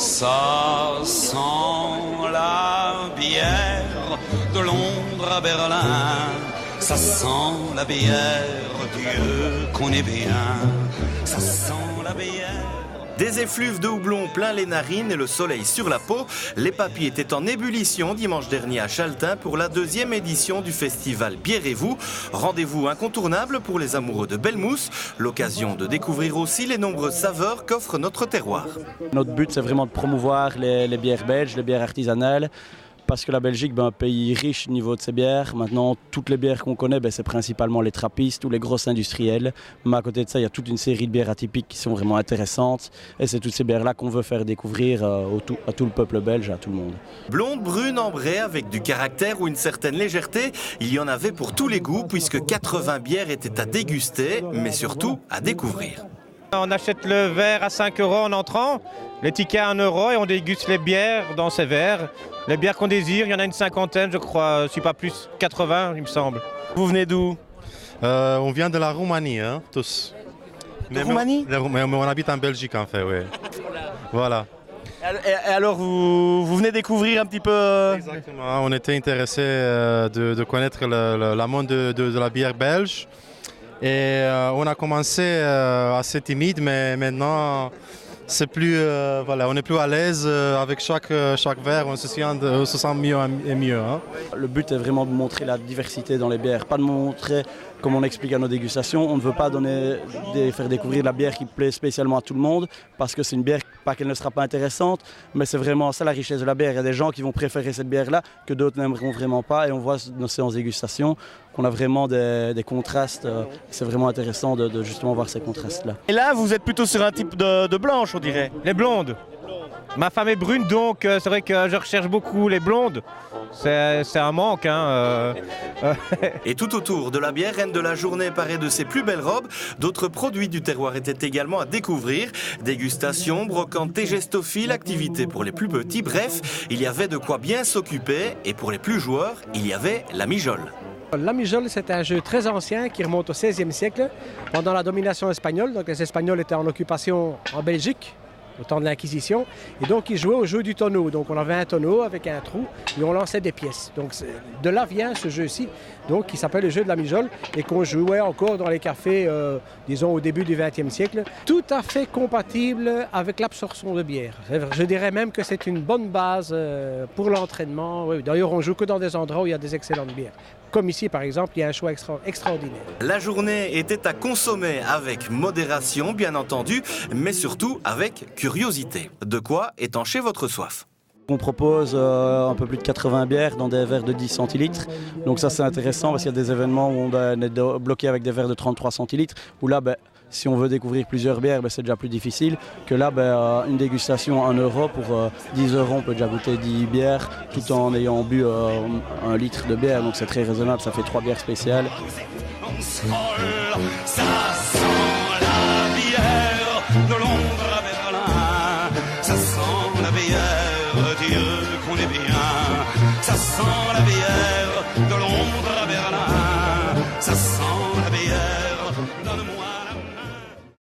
Ça sent la bière de Londres à Berlin. Ça sent la bière, Dieu qu'on est bien. Ça sent la bière. Des effluves de houblon plein les narines et le soleil sur la peau, les papilles étaient en ébullition dimanche dernier à Chaltin pour la 2e édition du festival Bière et vous. Rendez-vous incontournable pour les amoureux de belle mousse, l'occasion de découvrir aussi les nombreuses saveurs qu'offre notre terroir. Notre but, c'est vraiment de promouvoir les bières belges, les bières artisanales. Parce que la Belgique, un pays riche au niveau de ses bières. Maintenant, toutes les bières qu'on connaît, c'est principalement les trappistes ou les grosses industrielles. Mais à côté de ça, il y a toute une série de bières atypiques qui sont vraiment intéressantes. Et c'est toutes ces bières-là qu'on veut faire découvrir à tout le peuple belge, à tout le monde. Blonde, brune, ambrée, avec du caractère ou une certaine légèreté, il y en avait pour tous les goûts puisque 80 bières étaient à déguster, mais surtout à découvrir. On achète le verre à 5 € en entrant, les tickets à 1 € et on déguste les bières dans ces verres. Les bières qu'on désire, il y en a une cinquantaine, je crois, si pas plus, 80 il me semble. Vous venez d'où? On vient de la Roumanie, hein, tous. De Roumanie? Mais on habite en Belgique en fait, oui. Voilà. Et alors, vous venez découvrir un petit peu... Exactement, on était intéressés de connaître la monde de la bière belge. Et on a commencé assez timide, mais maintenant c'est plus, on est plus à l'aise avec chaque verre, on se sent mieux et mieux. Hein. Le but est vraiment de montrer la diversité dans les bières, pas de montrer, comme on explique à nos dégustations, on ne veut pas faire découvrir la bière qui plaît spécialement à tout le monde, parce que c'est une bière, pas qu'elle ne sera pas intéressante, mais c'est vraiment ça la richesse de la bière. Il y a des gens qui vont préférer cette bière-là que d'autres n'aimeront vraiment pas, et on voit dans nos séances dégustation qu'on a vraiment des contrastes. C'est vraiment intéressant de justement voir ces contrastes-là. Et là, vous êtes plutôt sur un type de blanche, on dirait. Les blondes. Ma femme est brune, donc c'est vrai que je recherche beaucoup les blondes. C'est un manque. Hein, Et tout autour de la bière reine de la journée parée de ses plus belles robes, d'autres produits du terroir étaient également à découvrir. Dégustation, brocante et gestophile, activités pour les plus petits. Bref, il y avait de quoi bien s'occuper. Et pour les plus joueurs, il y avait la mijole. La mijole, c'est un jeu très ancien qui remonte au XVIe siècle, pendant la domination espagnole. Donc les Espagnols étaient en occupation en Belgique au temps de l'Inquisition, et donc ils jouaient au jeu du tonneau. Donc on avait un tonneau avec un trou et on lançait des pièces. Donc de là vient ce jeu-ci, donc qui s'appelle le jeu de la mijole et qu'on jouait encore dans les cafés, disons au début du XXe siècle. Tout à fait compatible avec l'absorption de bière. Je dirais même que c'est une bonne base pour l'entraînement. Oui, d'ailleurs, on joue que dans des endroits où il y a des excellentes bières. Comme ici, par exemple, il y a un choix extraordinaire. La journée était à consommer avec modération, bien entendu, mais surtout avec curiosité. De quoi étancher votre soif. On propose un peu plus de 80 bières dans des verres de 10 centilitres. Donc ça, c'est intéressant parce qu'il y a des événements où on doit être bloqué avec des verres de 33 centilitres, où là, si on veut découvrir plusieurs bières, c'est déjà plus difficile que là, une dégustation à 1 € pour 10 €, on peut déjà goûter 10 bières tout en ayant bu 1 litre de bière. Donc c'est très raisonnable, ça fait 3 bières spéciales. Ça sent la bière de Londres à Berlin. Ça sent la bière, Dieu